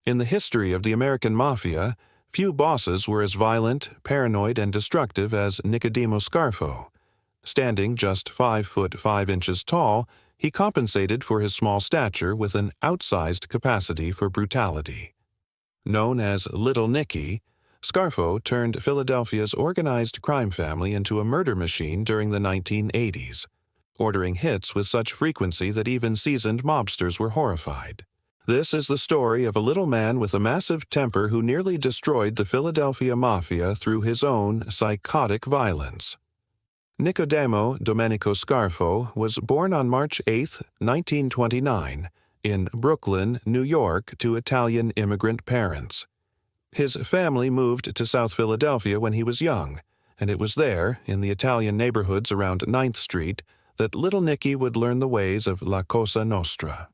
In the history of the American Mafia, few bosses were as violent, paranoid, and destructive as Nicodemo Scarfo. Standing just 5 foot 5 inches tall, he compensated for his small stature with an outsized capacity for brutality. Known as Little Nicky, Scarfo turned Philadelphia's organized crime family into a murder machine during the 1980s, ordering hits with such frequency that even seasoned mobsters were horrified. This is the story of a little man with a massive temper who nearly destroyed the Philadelphia Mafia through his own psychotic violence. Nicodemo Domenico Scarfo was born on March 8, 1929, in Brooklyn, New York, to Italian immigrant parents. His family moved to South Philadelphia when he was young, and it was there, in the Italian neighborhoods around 9th Street, that Little Nicky would learn the ways of La Cosa Nostra.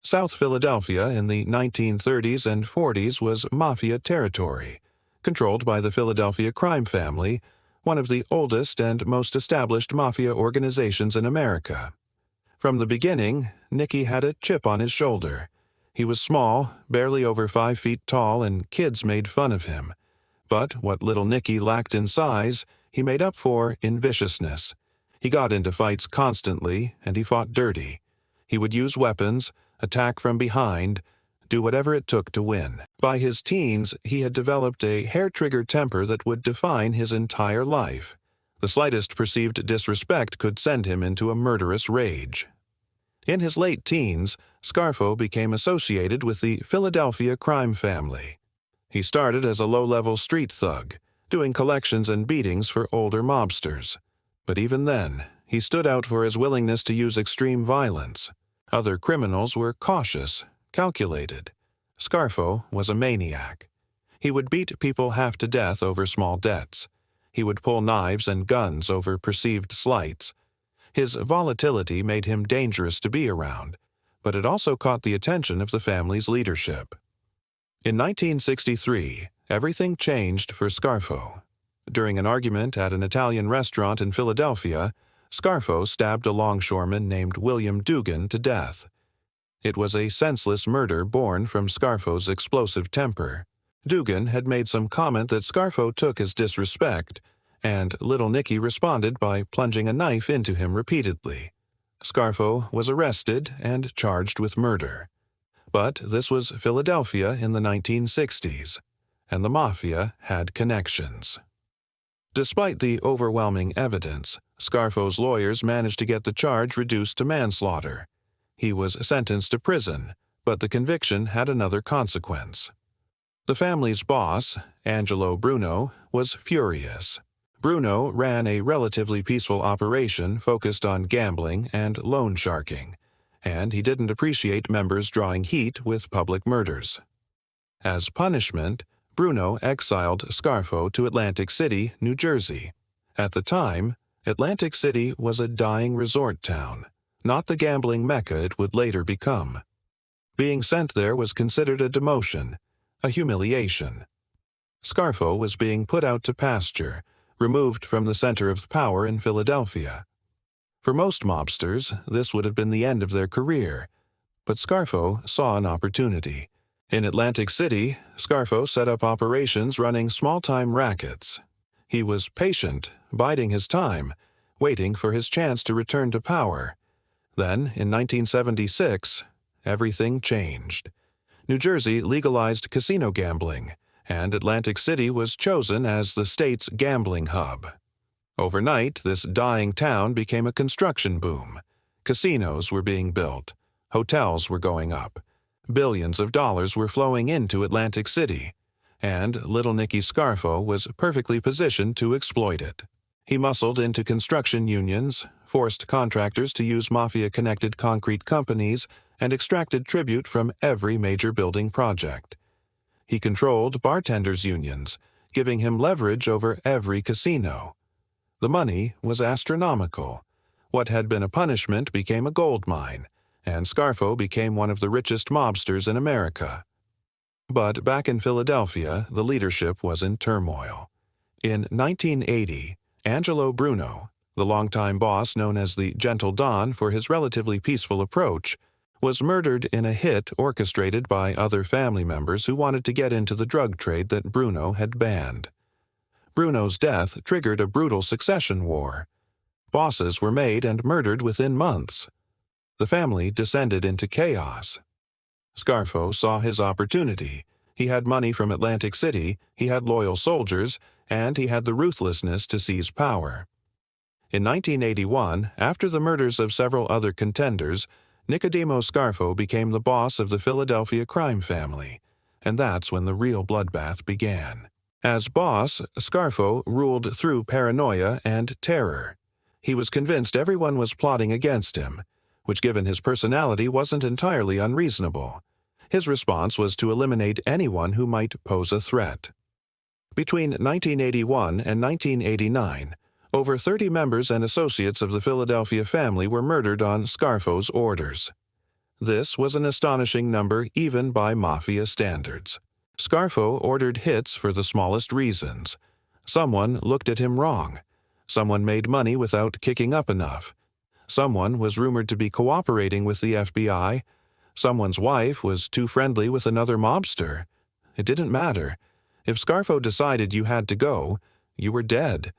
South Philadelphia in the 1930s and 40s was Mafia territory, controlled by the Philadelphia crime family, one of the oldest and most established Mafia organizations in America. From the beginning, Nicky had a chip on his shoulder. He was small, barely over 5 feet tall, and kids made fun of him. But what Little Nicky lacked in size, he made up for in viciousness. He got into fights constantly, and he fought dirty. He would use weapons, attack from behind, do whatever it took to win. By his teens, he had developed a hair-trigger temper that would define his entire life. The slightest perceived disrespect could send him into a murderous rage. In his late teens, Scarfo became associated with the Philadelphia crime family. He started as a low-level street thug, doing collections and beatings for older mobsters. But even then, he stood out for his willingness to use extreme violence. Other criminals were cautious, calculated. Scarfo was a maniac. He would beat people half to death over small debts. He would pull knives and guns over perceived slights. His volatility made him dangerous to be around, but it also caught the attention of the family's leadership. In 1963, everything changed for Scarfo. During an argument at an Italian restaurant in Philadelphia, Scarfo stabbed a longshoreman named William Dugan to death. It was a senseless murder born from Scarfo's explosive temper. Dugan had made some comment that Scarfo took as disrespect, and Little Nicky responded by plunging a knife into him repeatedly. Scarfo was arrested and charged with murder. But this was Philadelphia in the 1960s, and the Mafia had connections. Despite the overwhelming evidence, Scarfo's lawyers managed to get the charge reduced to manslaughter. He was sentenced to prison, but the conviction had another consequence. The family's boss, Angelo Bruno, was furious. Bruno ran a relatively peaceful operation focused on gambling and loan sharking, and he didn't appreciate members drawing heat with public murders. As punishment, Bruno exiled Scarfo to Atlantic City, New Jersey. At the time, Atlantic City was a dying resort town, not the gambling mecca it would later become. Being sent there was considered a demotion, a humiliation. Scarfo was being put out to pasture, removed from the center of power in Philadelphia. For most mobsters, this would have been the end of their career, but Scarfo saw an opportunity. In Atlantic City, Scarfo set up operations running small-time rackets. He was patient, biding his time, waiting for his chance to return to power. Then, in 1976, everything changed. New Jersey legalized casino gambling, and Atlantic City was chosen as the state's gambling hub. Overnight, this dying town became a construction boom. Casinos were being built. Hotels were going up. Billions of dollars were flowing into Atlantic City, and Little Nicky Scarfo was perfectly positioned to exploit it. He muscled into construction unions, forced contractors to use Mafia-connected concrete companies, and extracted tribute from every major building project. He controlled bartenders' unions, giving him leverage over every casino. The money was astronomical. What had been a punishment became a gold mine, and Scarfo became one of the richest mobsters in America. But back in Philadelphia, the leadership was in turmoil. In 1980, Angelo Bruno, the longtime boss known as the Gentle Don for his relatively peaceful approach, was murdered in a hit orchestrated by other family members who wanted to get into the drug trade that Bruno had banned. Bruno's death triggered a brutal succession war. Bosses were made and murdered within months. The family descended into chaos. Scarfo saw his opportunity. He had money from Atlantic City, he had loyal soldiers, and he had the ruthlessness to seize power. In 1981, after the murders of several other contenders, Nicodemo Scarfo became the boss of the Philadelphia crime family, and that's when the real bloodbath began. As boss, Scarfo ruled through paranoia and terror. He was convinced everyone was plotting against him, which given his personality wasn't entirely unreasonable. His response was to eliminate anyone who might pose a threat. Between 1981 and 1989, over 30 members and associates of the Philadelphia family were murdered on Scarfo's orders. This was an astonishing number even by Mafia standards. Scarfo ordered hits for the smallest reasons. Someone looked at him wrong. Someone made money without kicking up enough. Someone was rumored to be cooperating with the FBI. Someone's wife was too friendly with another mobster. It didn't matter. If Scarfo decided you had to go, you were dead.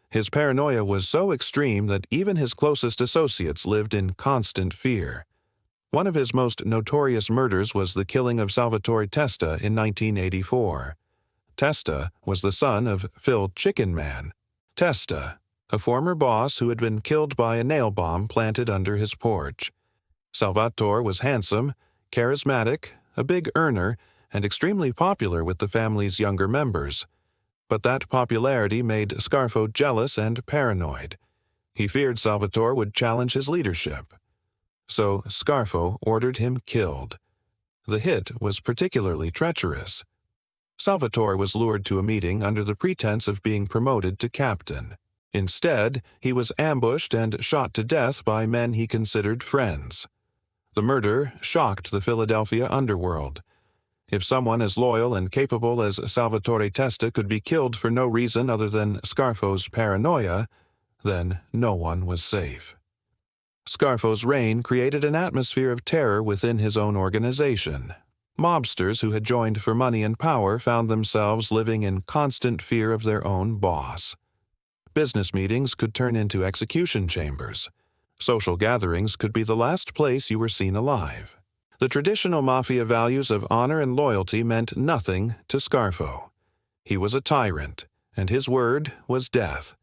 His paranoia was so extreme that even his closest associates lived in constant fear. One of his most notorious murders was the killing of Salvatore Testa in 1984. Testa was the son of Phil Chicken Man. Testa, a former boss who had been killed by a nail bomb planted under his porch. Salvatore was handsome, charismatic, a big earner, and extremely popular with the family's younger members. But that popularity made Scarfo jealous and paranoid. He feared Salvatore would challenge his leadership. So Scarfo ordered him killed. The hit was particularly treacherous. Salvatore was lured to a meeting under the pretense of being promoted to captain. Instead, he was ambushed and shot to death by men he considered friends. The murder shocked the Philadelphia underworld. If someone as loyal and capable as Salvatore Testa could be killed for no reason other than Scarfo's paranoia, then no one was safe. Scarfo's reign created an atmosphere of terror within his own organization. Mobsters who had joined for money and power found themselves living in constant fear of their own boss. Business meetings could turn into execution chambers. Social gatherings could be the last place you were seen alive. The traditional mafia values of honor and loyalty meant nothing to Scarfo. He was a tyrant, and his word was death.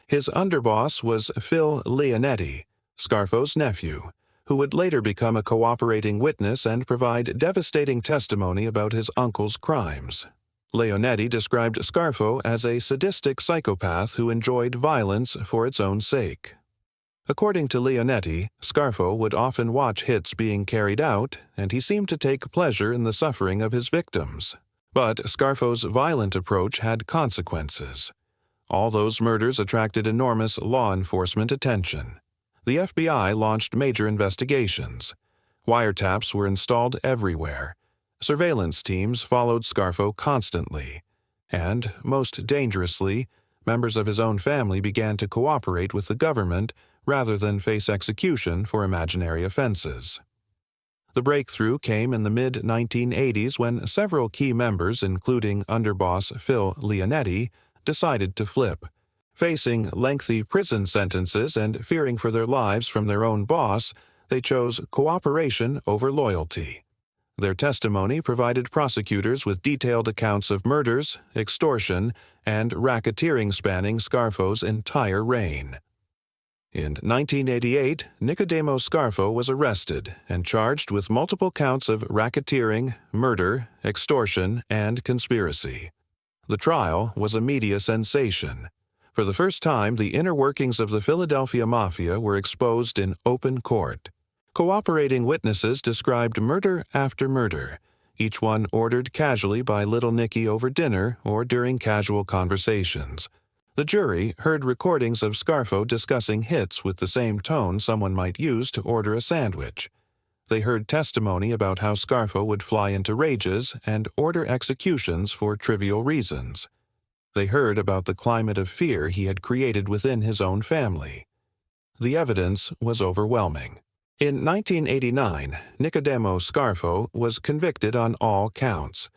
His underboss was Phil Leonetti, Scarfo's nephew, who would later become a cooperating witness and provide devastating testimony about his uncle's crimes. Leonetti described Scarfo as a sadistic psychopath who enjoyed violence for its own sake. According to Leonetti, Scarfo would often watch hits being carried out, and he seemed to take pleasure in the suffering of his victims. But Scarfo's violent approach had consequences. All those murders attracted enormous law enforcement attention. The FBI launched major investigations. Wiretaps were installed everywhere. Surveillance teams followed Scarfo constantly. And, most dangerously, members of his own family began to cooperate with the government rather than face execution for imaginary offenses. The breakthrough came in the mid-1980s when several key members, including underboss Phil Leonetti, decided to flip. Facing lengthy prison sentences and fearing for their lives from their own boss, they chose cooperation over loyalty. Their testimony provided prosecutors with detailed accounts of murders, extortion, and racketeering spanning Scarfo's entire reign. In 1988, Nicodemo Scarfo was arrested and charged with multiple counts of racketeering, murder, extortion, and conspiracy. The trial was a media sensation. For the first time, the inner workings of the Philadelphia Mafia were exposed in open court. Cooperating witnesses described murder after murder, each one ordered casually by Little Nicky over dinner or during casual conversations. The jury heard recordings of Scarfo discussing hits with the same tone someone might use to order a sandwich. They heard testimony about how Scarfo would fly into rages and order executions for trivial reasons. They heard about the climate of fear he had created within his own family. The evidence was overwhelming. In 1989, Nicodemo Scarfo was convicted on all counts.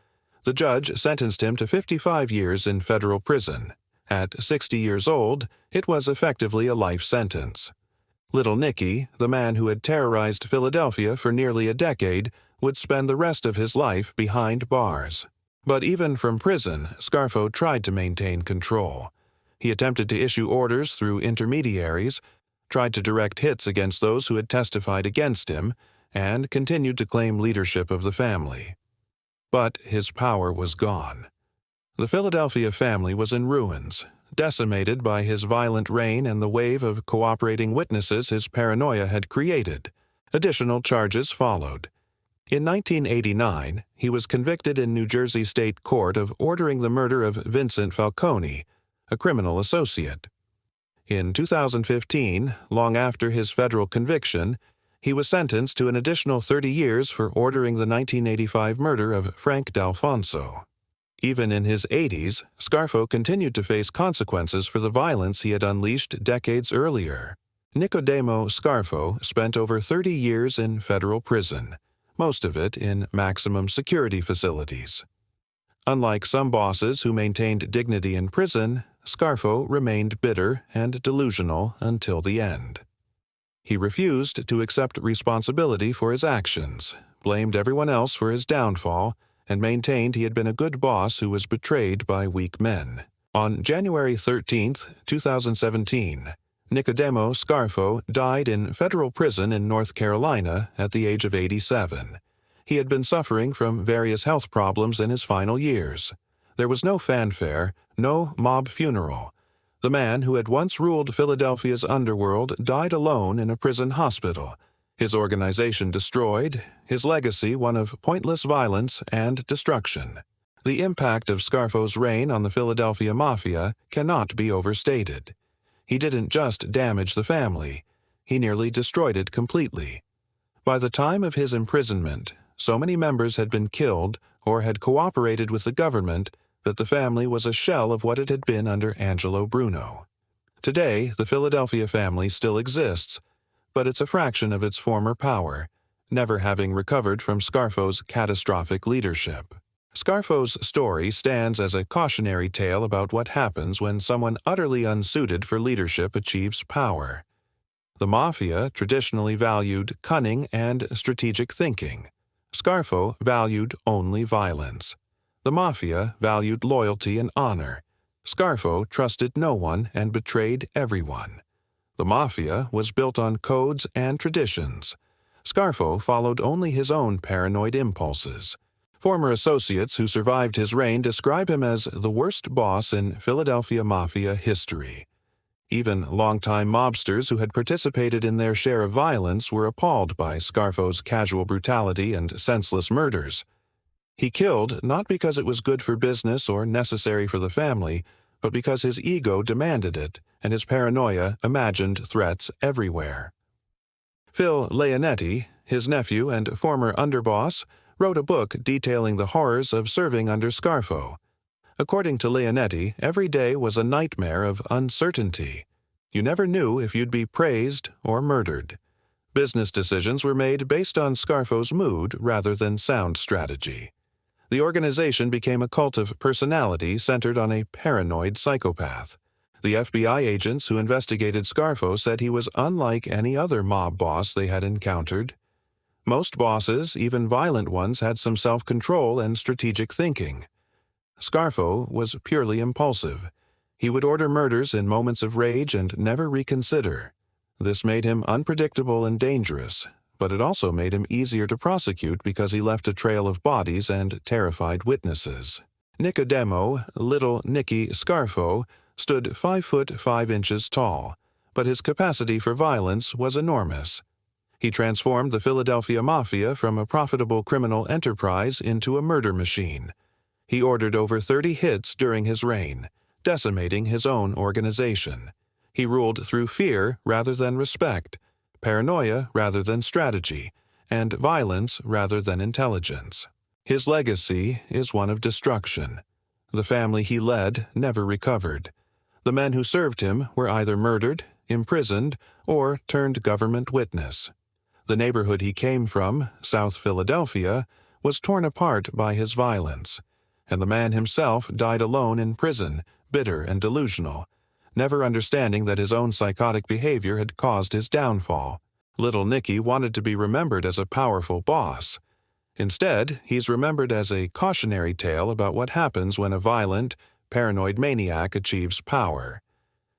The judge sentenced him to 55 years in federal prison. At 60 years old, it was effectively a life sentence. Little Nicky, the man who had terrorized Philadelphia for nearly a decade, would spend the rest of his life behind bars. But even from prison, Scarfo tried to maintain control. He attempted to issue orders through intermediaries, tried to direct hits against those who had testified against him, and continued to claim leadership of the family. But his power was gone. The Philadelphia family was in ruins, decimated by his violent reign and the wave of cooperating witnesses his paranoia had created. Additional charges followed. In 1989, he was convicted in New Jersey State Court of ordering the murder of Vincent Falcone, a criminal associate. In 2015, long after his federal conviction, he was sentenced to an additional 30 years for ordering the 1985 murder of Frank D'Alfonso. Even in his 80s, Scarfo continued to face consequences for the violence he had unleashed decades earlier. Nicodemo Scarfo spent over 30 years in federal prison, most of it in maximum security facilities. Unlike some bosses who maintained dignity in prison, Scarfo remained bitter and delusional until the end. He refused to accept responsibility for his actions, blamed everyone else for his downfall, and maintained he had been a good boss who was betrayed by weak men. On January 13, 2017, Nicodemo Scarfo died in federal prison in North Carolina at the age of 87. He had been suffering from various health problems in his final years. There was no fanfare, no mob funeral. The man who had once ruled Philadelphia's underworld died alone in a prison hospital, his organization destroyed, his legacy one of pointless violence and destruction. The impact of Scarfo's reign on the Philadelphia Mafia cannot be overstated. He didn't just damage the family, he nearly destroyed it completely. By the time of his imprisonment, so many members had been killed or had cooperated with the government that the family was a shell of what it had been under Angelo Bruno. Today, the Philadelphia family still exists, but it's a fraction of its former power, never having recovered from Scarfo's catastrophic leadership. Scarfo's story stands as a cautionary tale about what happens when someone utterly unsuited for leadership achieves power. The Mafia traditionally valued cunning and strategic thinking. Scarfo valued only violence. The Mafia valued loyalty and honor. Scarfo trusted no one and betrayed everyone. The Mafia was built on codes and traditions. Scarfo followed only his own paranoid impulses. Former associates who survived his reign describe him as the worst boss in Philadelphia Mafia history. Even longtime mobsters who had participated in their share of violence were appalled by Scarfo's casual brutality and senseless murders. He killed not because it was good for business or necessary for the family, but because his ego demanded it and his paranoia imagined threats everywhere. Phil Leonetti, his nephew and former underboss, wrote a book detailing the horrors of serving under Scarfo. According to Leonetti, every day was a nightmare of uncertainty. You never knew if you'd be praised or murdered. Business decisions were made based on Scarfo's mood rather than sound strategy. The organization became a cult of personality centered on a paranoid psychopath. The FBI agents who investigated Scarfo said he was unlike any other mob boss they had encountered. Most bosses, even violent ones, had some self-control and strategic thinking. Scarfo was purely impulsive. He would order murders in moments of rage and never reconsider. This made him unpredictable and dangerous, but it also made him easier to prosecute because he left a trail of bodies and terrified witnesses. Nicodemo, Little Nicky Scarfo, stood 5 foot 5 inches tall, but his capacity for violence was enormous. He transformed the Philadelphia Mafia from a profitable criminal enterprise into a murder machine. He ordered over 30 hits during his reign, decimating his own organization. He ruled through fear rather than respect, paranoia rather than strategy, and violence rather than intelligence. His legacy is one of destruction. The family he led never recovered. The men who served him were either murdered, imprisoned, or turned government witness. The neighborhood he came from, South Philadelphia, was torn apart by his violence, and the man himself died alone in prison, bitter and delusional, never understanding that his own psychotic behavior had caused his downfall. Little Nicky wanted to be remembered as a powerful boss. Instead, he's remembered as a cautionary tale about what happens when a violent, paranoid maniac achieves power.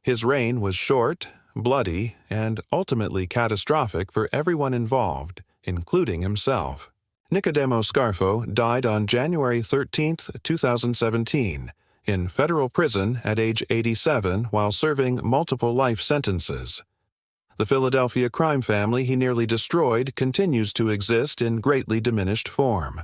His reign was short, bloody, and ultimately catastrophic for everyone involved, including himself. Nicodemo Scarfo died on January 13, 2017, in federal prison at age 87 while serving multiple life sentences. The Philadelphia crime family he nearly destroyed continues to exist in greatly diminished form.